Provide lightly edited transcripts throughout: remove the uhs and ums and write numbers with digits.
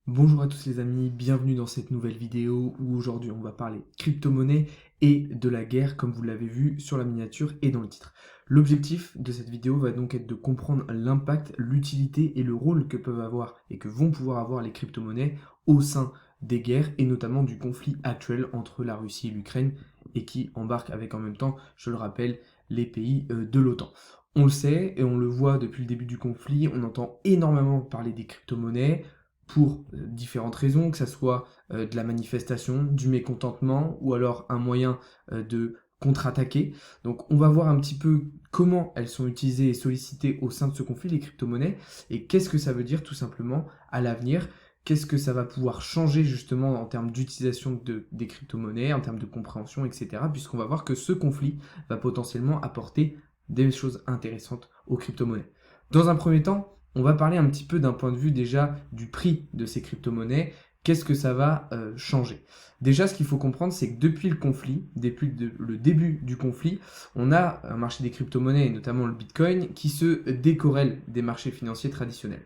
Bonjour à tous les amis, bienvenue dans cette nouvelle vidéo où aujourd'hui on va parler crypto-monnaie et de la guerre comme vous l'avez vu sur la miniature et dans le titre. L'objectif de cette vidéo va donc être de comprendre l'impact, l'utilité et le rôle que peuvent avoir et que vont pouvoir avoir les crypto-monnaies au sein des guerres et notamment du conflit actuel entre la Russie et l'Ukraine et qui embarque avec en même temps, je le rappelle, les pays de l'OTAN. On le sait et on le voit depuis le début du conflit, on entend énormément parler des crypto-monnaies pour différentes raisons, que ça soit de la manifestation, du mécontentement, ou alors un moyen de contre-attaquer. Donc on va voir un petit peu comment elles sont utilisées et sollicitées au sein de ce conflit, les crypto-monnaies, et qu'est-ce que ça veut dire tout simplement à l'avenir, qu'est-ce que ça va pouvoir changer justement en termes d'utilisation des crypto-monnaies, en termes de compréhension, etc. Puisqu'on va voir que ce conflit va potentiellement apporter des choses intéressantes aux crypto-monnaies. Dans un premier temps, on va parler un petit peu d'un point de vue déjà du prix de ces crypto-monnaies. Qu'est-ce que ça va changer? Déjà, ce qu'il faut comprendre, c'est que depuis le conflit, depuis le début du conflit, on a un marché des crypto-monnaies, et notamment le Bitcoin, qui se décorrèle des marchés financiers traditionnels.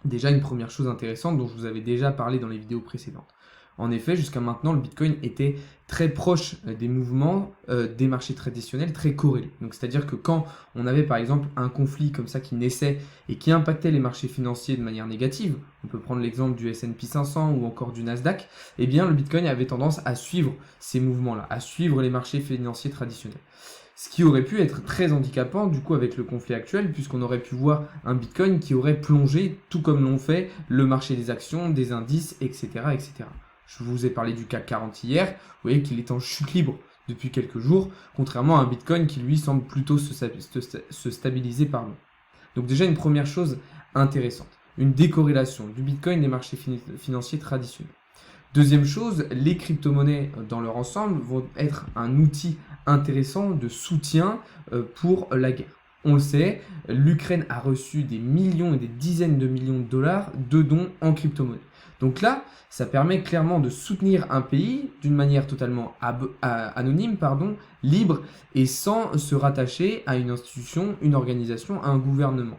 Déjà, une première chose intéressante dont je vous avais déjà parlé dans les vidéos précédentes. En effet, jusqu'à maintenant, le Bitcoin était très proche des mouvements des marchés traditionnels, très corrélés. Donc, c'est-à-dire que quand on avait par exemple un conflit comme ça qui naissait et qui impactait les marchés financiers de manière négative, on peut prendre l'exemple du S&P 500 ou encore du Nasdaq, eh bien le Bitcoin avait tendance à suivre ces mouvements-là, à suivre les marchés financiers traditionnels. Ce qui aurait pu être très handicapant du coup avec le conflit actuel, puisqu'on aurait pu voir un Bitcoin qui aurait plongé, tout comme l'ont fait le marché des actions, des indices, etc., etc. Je vous ai parlé du CAC 40 hier, vous voyez qu'il est en chute libre depuis quelques jours, contrairement à un Bitcoin qui lui semble plutôt se stabiliser par long. Donc déjà une première chose intéressante, une décorrélation du Bitcoin des marchés financiers traditionnels. Deuxième chose, les crypto-monnaies dans leur ensemble vont être un outil intéressant de soutien pour la guerre. On le sait, l'Ukraine a reçu des millions et des dizaines de millions de dollars de dons en crypto-monnaie. Donc là, ça permet clairement de soutenir un pays d'une manière totalement anonyme, libre et sans se rattacher à une institution, une organisation, à un gouvernement.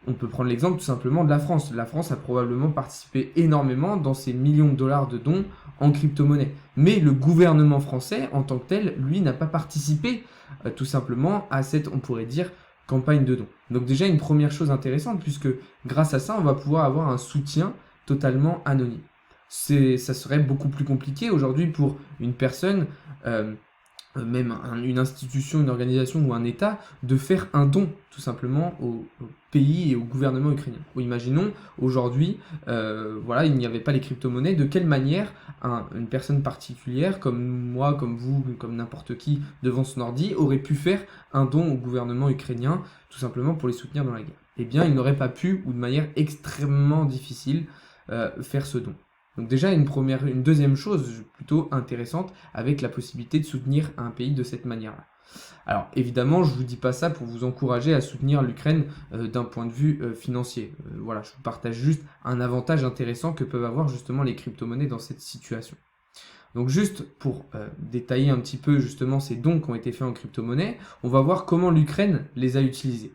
On peut prendre l'exemple tout simplement de la France. La France a probablement participé énormément dans ces millions de dollars de dons en crypto-monnaie. Mais le gouvernement français, en tant que tel, lui, n'a pas participé tout simplement à cette, on pourrait dire, campagne de dons. Donc déjà, une première chose intéressante, puisque grâce à ça, on va pouvoir avoir un soutien totalement anonyme. Ça serait beaucoup plus compliqué aujourd'hui pour une personne... même une institution, une organisation ou un État, de faire un don tout simplement au pays et au gouvernement ukrainien. Ou imaginons, aujourd'hui, voilà, il n'y avait pas les crypto-monnaies, de quelle manière une personne particulière, comme moi, comme vous, comme n'importe qui, devant son ordi, aurait pu faire un don au gouvernement ukrainien, tout simplement pour les soutenir dans la guerre? Eh bien, il n'aurait pas pu, ou de manière extrêmement difficile, faire ce don. Donc déjà, une deuxième chose plutôt intéressante avec la possibilité de soutenir un pays de cette manière-là. Alors évidemment, je ne vous dis pas ça pour vous encourager à soutenir l'Ukraine d'un point de vue financier. Voilà, je vous partage juste un avantage intéressant que peuvent avoir justement les crypto-monnaies dans cette situation. Donc juste pour détailler un petit peu justement ces dons qui ont été faits en crypto-monnaie, on va voir comment l'Ukraine les a utilisés.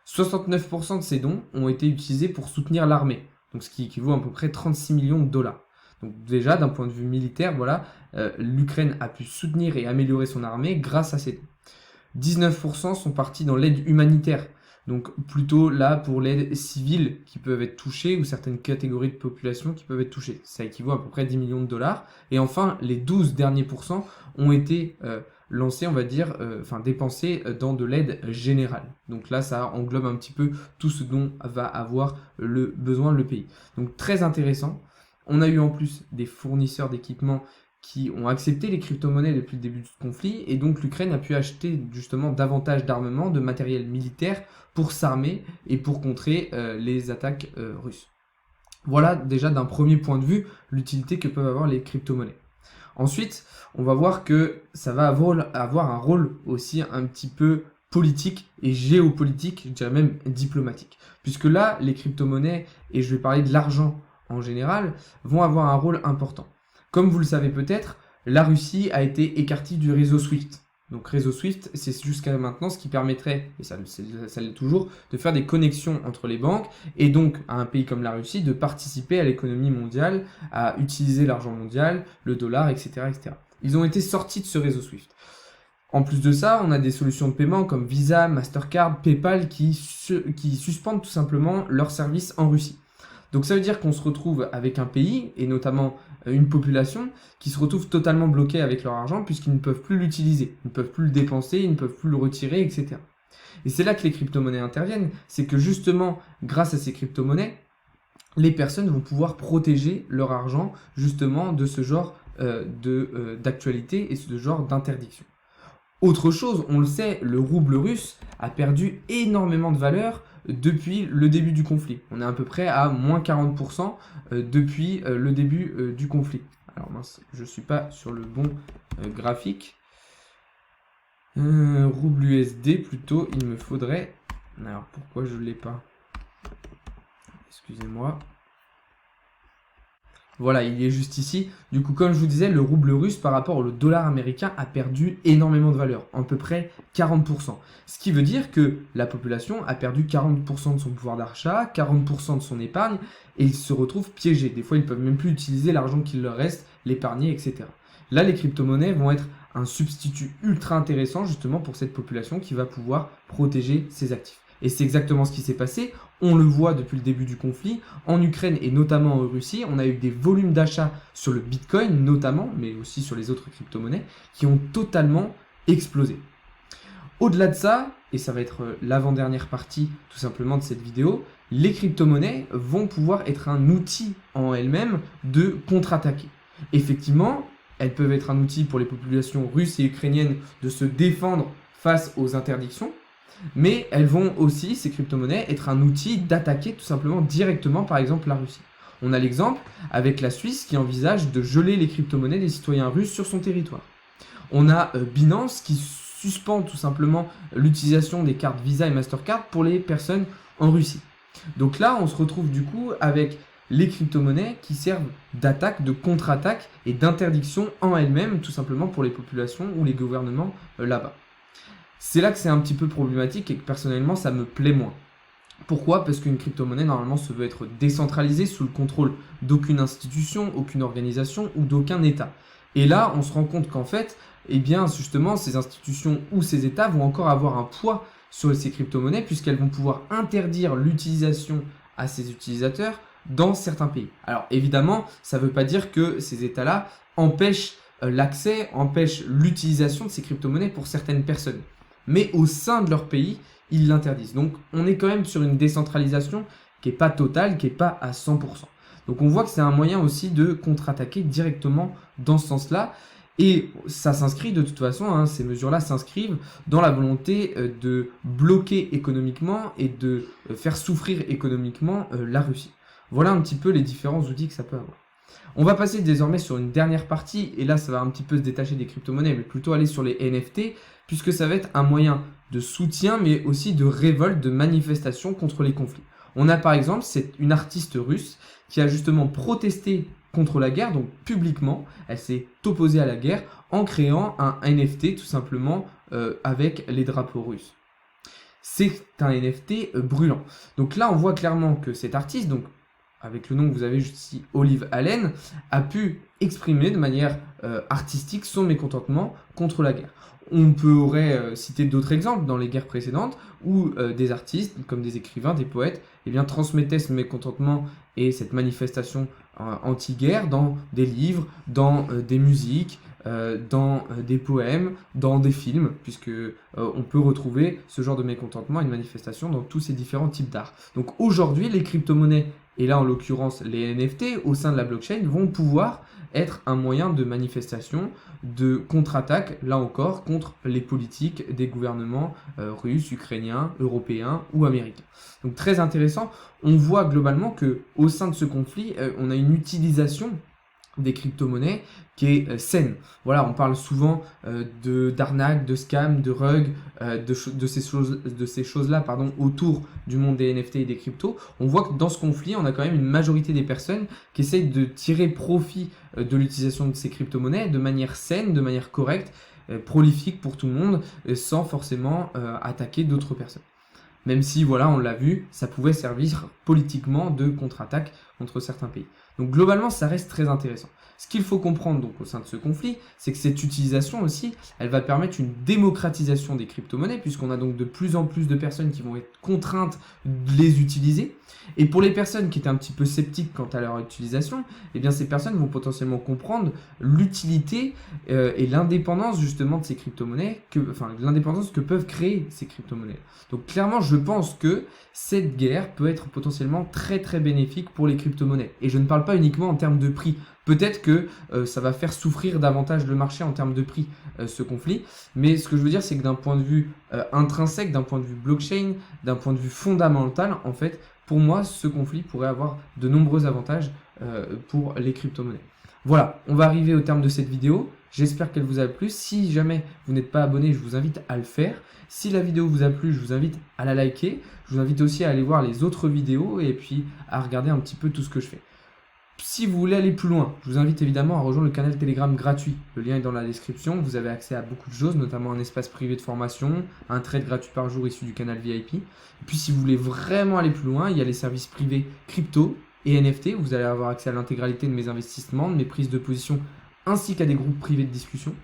69% de ces dons ont été utilisés pour soutenir l'armée, donc ce qui équivaut à peu près 36 millions de dollars. Donc déjà, d'un point de vue militaire, voilà, l'Ukraine a pu soutenir et améliorer son armée grâce à ces dons. 19% sont partis dans l'aide humanitaire, donc plutôt là pour l'aide civile qui peuvent être touchées ou certaines catégories de population qui peuvent être touchées. Ça équivaut à peu près 10 millions de dollars. Et enfin, les 12 derniers pourcents ont été lancés, on va dire, dépensés dans de l'aide générale. Donc là, ça englobe un petit peu tout ce dont va avoir le besoin le pays. Donc très intéressant. On a eu en plus des fournisseurs d'équipements qui ont accepté les crypto-monnaies depuis le début du conflit, et donc l'Ukraine a pu acheter justement davantage d'armement, de matériel militaire pour s'armer et pour contrer les attaques russes. Voilà déjà d'un premier point de vue l'utilité que peuvent avoir les crypto-monnaies. Ensuite, on va voir que ça va avoir un rôle aussi un petit peu politique et géopolitique, je dirais même diplomatique. Puisque là, les crypto-monnaies, et je vais parler de l'argent en général, vont avoir un rôle important. Comme vous le savez peut-être, la Russie a été écartée du réseau SWIFT. Donc réseau Swift, c'est jusqu'à maintenant ce qui permettrait, et ça l'est toujours, de faire des connexions entre les banques et donc à un pays comme la Russie de participer à l'économie mondiale, à utiliser l'argent mondial, le dollar, etc., etc. Ils ont été sortis de ce réseau Swift. En plus de ça, on a des solutions de paiement comme Visa, Mastercard, PayPal qui suspendent tout simplement leurs services en Russie. Donc ça veut dire qu'on se retrouve avec un pays, et notamment une population, qui se retrouve totalement bloquée avec leur argent puisqu'ils ne peuvent plus l'utiliser, ils ne peuvent plus le dépenser, ils ne peuvent plus le retirer, etc. Et c'est là que les crypto-monnaies interviennent, c'est que justement, grâce à ces crypto-monnaies, les personnes vont pouvoir protéger leur argent justement de ce genre d'actualité et ce genre d'interdiction. Autre chose, on le sait, le rouble russe a perdu énormément de valeur depuis le début du conflit. On est à peu près à moins 40% depuis le début du conflit. Alors mince, je ne suis pas sur le bon graphique. Rouble USD plutôt, il me faudrait... Alors pourquoi je ne l'ai pas? Excusez-moi. Voilà, il est juste ici. Du coup, comme je vous disais, le rouble russe par rapport au dollar américain a perdu énormément de valeur, à peu près 40%. Ce qui veut dire que la population a perdu 40% de son pouvoir d'achat, 40% de son épargne, et ils se retrouvent piégés. Des fois, ils ne peuvent même plus utiliser l'argent qu'il leur reste, l'épargner, etc. Là, les crypto-monnaies vont être un substitut ultra intéressant justement pour cette population qui va pouvoir protéger ses actifs. Et c'est exactement ce qui s'est passé. On le voit depuis le début du conflit. En Ukraine et notamment en Russie, on a eu des volumes d'achat sur le Bitcoin notamment, mais aussi sur les autres crypto-monnaies, qui ont totalement explosé. Au-delà de ça, et ça va être l'avant-dernière partie tout simplement de cette vidéo, les crypto-monnaies vont pouvoir être un outil en elles-mêmes de contre-attaquer. Effectivement, elles peuvent être un outil pour les populations russes et ukrainiennes de se défendre face aux interdictions, mais elles vont aussi, ces crypto-monnaies, être un outil d'attaquer tout simplement directement par exemple la Russie. On a l'exemple avec la Suisse qui envisage de geler les crypto-monnaies des citoyens russes sur son territoire. On a Binance qui suspend tout simplement l'utilisation des cartes Visa et Mastercard pour les personnes en Russie. Donc là, on se retrouve du coup avec les crypto-monnaies qui servent d'attaque, de contre-attaque et d'interdiction en elles-mêmes, tout simplement pour les populations ou les gouvernements là-bas. C'est là que c'est un petit peu problématique et que personnellement ça me plaît moins. Pourquoi? Parce qu'une crypto-monnaie normalement se veut être décentralisée sous le contrôle d'aucune institution, aucune organisation ou d'aucun État. Et là on se rend compte qu'en fait, eh bien justement ces institutions ou ces États vont encore avoir un poids sur ces crypto-monnaies puisqu'elles vont pouvoir interdire l'utilisation à ces utilisateurs dans certains pays. Alors évidemment, ça ne veut pas dire que ces États-là empêchent l'accès, empêchent l'utilisation de ces crypto-monnaies pour certaines personnes. Mais au sein de leur pays, ils l'interdisent. Donc on est quand même sur une décentralisation qui n'est pas totale, qui n'est pas à 100%. Donc on voit que c'est un moyen aussi de contre-attaquer directement dans ce sens-là. Et ça s'inscrit de toute façon, ces mesures-là s'inscrivent dans la volonté de bloquer économiquement et de faire souffrir économiquement la Russie. Voilà un petit peu les différents outils que ça peut avoir. On va passer désormais sur une dernière partie, et là ça va un petit peu se détacher des crypto-monnaies, mais plutôt aller sur les NFT, puisque ça va être un moyen de soutien, mais aussi de révolte, de manifestation contre les conflits. On a par exemple une artiste russe qui a justement protesté contre la guerre, donc publiquement, elle s'est opposée à la guerre en créant un NFT tout simplement avec les drapeaux russes. C'est un NFT brûlant. Donc là on voit clairement que cet artiste, donc avec le nom que vous avez juste ici, Olive Allen, a pu exprimer de manière artistique son mécontentement contre la guerre. On pourrait citer d'autres exemples dans les guerres précédentes où des artistes, comme des écrivains, des poètes, eh bien, transmettaient ce mécontentement et cette manifestation anti-guerre dans des livres, dans des musiques, dans des poèmes, dans des films, puisque on peut retrouver ce genre de mécontentement et de manifestation dans tous ces différents types d'art. Donc aujourd'hui, les crypto-monnaies, et là en l'occurrence les NFT au sein de la blockchain, vont pouvoir être un moyen de manifestation, de contre-attaque, là encore, contre les politiques des gouvernements russes, ukrainiens, européens ou américains. Donc très intéressant, on voit globalement qu'au sein de ce conflit, on a une utilisation des crypto-monnaies qui est saine. Voilà, on parle souvent d'arnaques, de scams, de rugs, de ces choses-là autour du monde des NFT et des cryptos. On voit que dans ce conflit, on a quand même une majorité des personnes qui essayent de tirer profit de l'utilisation de ces crypto-monnaies de manière saine, de manière correcte. prolifique pour tout le monde sans forcément attaquer d'autres personnes. Même si, voilà, on l'a vu, ça pouvait servir politiquement de contre-attaque contre certains pays. Donc globalement, ça reste très intéressant. Ce qu'il faut comprendre donc au sein de ce conflit, c'est que cette utilisation aussi, elle va permettre une démocratisation des crypto-monnaies, puisqu'on a donc de plus en plus de personnes qui vont être contraintes de les utiliser. Et pour les personnes qui étaient un petit peu sceptiques quant à leur utilisation, eh bien ces personnes vont potentiellement comprendre l'utilité et l'indépendance justement de ces crypto-monnaies, l'indépendance que peuvent créer ces crypto-monnaies. Donc clairement, je pense que cette guerre peut être potentiellement très très bénéfique pour les crypto-monnaies. Et je ne parle pas uniquement en termes de prix. Peut-être que ça va faire souffrir davantage le marché en termes de prix, ce conflit. Mais ce que je veux dire, c'est que d'un point de vue intrinsèque, d'un point de vue blockchain, d'un point de vue fondamental, en fait, pour moi, ce conflit pourrait avoir de nombreux avantages pour les crypto-monnaies. Voilà, on va arriver au terme de cette vidéo. J'espère qu'elle vous a plu. Si jamais vous n'êtes pas abonné, je vous invite à le faire. Si la vidéo vous a plu, je vous invite à la liker. Je vous invite aussi à aller voir les autres vidéos et puis à regarder un petit peu tout ce que je fais. Si vous voulez aller plus loin, je vous invite évidemment à rejoindre le canal Telegram gratuit. Le lien est dans la description. Vous avez accès à beaucoup de choses, notamment un espace privé de formation, un trade gratuit par jour issu du canal VIP. Et puis si vous voulez vraiment aller plus loin, il y a les services privés crypto et NFT. Vous allez avoir accès à l'intégralité de mes investissements, de mes prises de position, ainsi qu'à des groupes privés de discussion.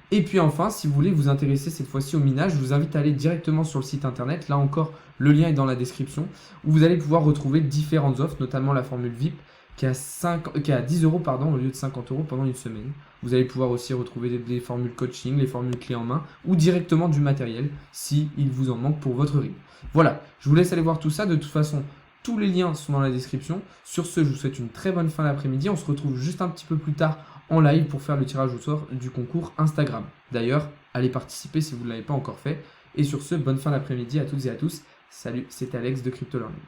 Et puis enfin, si vous voulez vous intéresser cette fois-ci au minage, je vous invite à aller directement sur le site internet. Là encore, le lien est dans la description, où vous allez pouvoir retrouver différentes offres, notamment la formule VIP, qui est à 10 € au lieu de 50 € pendant une semaine. Vous allez pouvoir aussi retrouver des formules coaching, les formules clés en main ou directement du matériel si il vous en manque pour votre rig. Voilà, je vous laisse aller voir tout ça. De toute façon, tous les liens sont dans la description. Sur ce, je vous souhaite une très bonne fin d'après-midi. On se retrouve juste un petit peu plus tard en live pour faire le tirage au sort du concours Instagram. D'ailleurs, allez participer si vous ne l'avez pas encore fait. Et sur ce, bonne fin d'après-midi à toutes et à tous. Salut, c'était Alex de Crypto Learning.